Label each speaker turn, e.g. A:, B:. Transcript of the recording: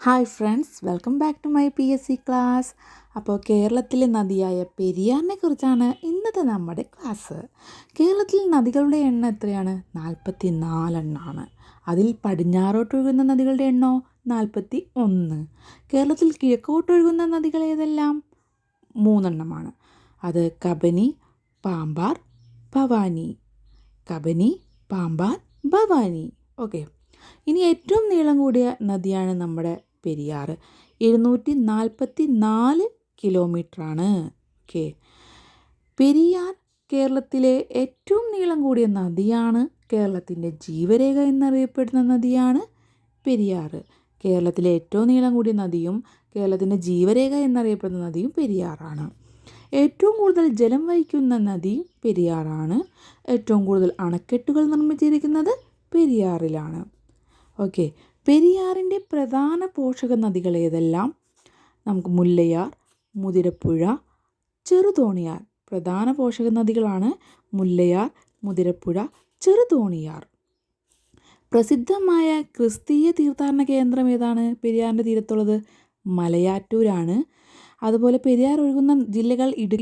A: Hi friends, welcome back to my PSC class. അപ്പോൾ കേരളത്തിലെ നദിയായ പെരിയാറിനെ കുറിച്ചാണ് ഇന്നത്തെ നമ്മുടെ ക്ലാസ്. കേരളത്തിൽ നദികളുടെ എണ്ണം എത്രയാണ്? 44 എണ്ണമാണ്. അതിൽ പടിഞ്ഞാറോട്ടൊഴുകുന്ന നദികളുടെ എണ്ണോ 41. കേരളത്തിൽ കിഴക്കോട്ടൊഴുകുന്ന നദികൾ ഏതെല്ലാം? 3 എണ്ണമാണ്. അത് കബനി, പാമ്പാർ, ഭവാനി. കബനി, പാമ്പാർ, ഭവാനി. ഓക്കെ. ഇനി ഏറ്റവും നീളം കൂടിയ നദിയാണ് നമ്മുടെ പെരിയാർ. 744 കിലോമീറ്ററാണ്. ഓക്കെ. പെരിയാർ കേരളത്തിലെ ഏറ്റവും നീളം കൂടിയ നദിയാണ്. കേരളത്തിൻ്റെ ജീവരേഖ എന്നറിയപ്പെടുന്ന നദിയാണ് പെരിയാർ. കേരളത്തിലെ ഏറ്റവും നീളം കൂടിയ നദിയും കേരളത്തിൻ്റെ ജീവരേഖ എന്നറിയപ്പെടുന്ന നദിയും പെരിയാറാണ്. ഏറ്റവും കൂടുതൽ ജലം വഹിക്കുന്ന നദി പെരിയാറാണ്. ഏറ്റവും കൂടുതൽ അണക്കെട്ടുകൾ നിർമ്മിച്ചിരിക്കുന്നത് പെരിയാറിലാണ്. ഓക്കെ. പെരിയാറിൻ്റെ പ്രധാന പോഷക നദികൾ ഏതെല്ലാം? നമുക്ക് മുല്ലയാർ, മുതിരപ്പുഴ, ചെറുതോണിയാർ. പ്രധാന പോഷക നദികളാണ് മുല്ലയാർ, മുതിരപ്പുഴ, ചെറുതോണിയാർ. പ്രസിദ്ധമായ ക്രിസ്തീയ തീർത്ഥാടന കേന്ദ്രം ഏതാണ് പെരിയാറിൻ്റെ തീരത്തുള്ളത്? മലയാറ്റൂരാണ്. അതുപോലെ പെരിയാർ ഒഴുകുന്ന ജില്ലകൾ ഇടുക്കി,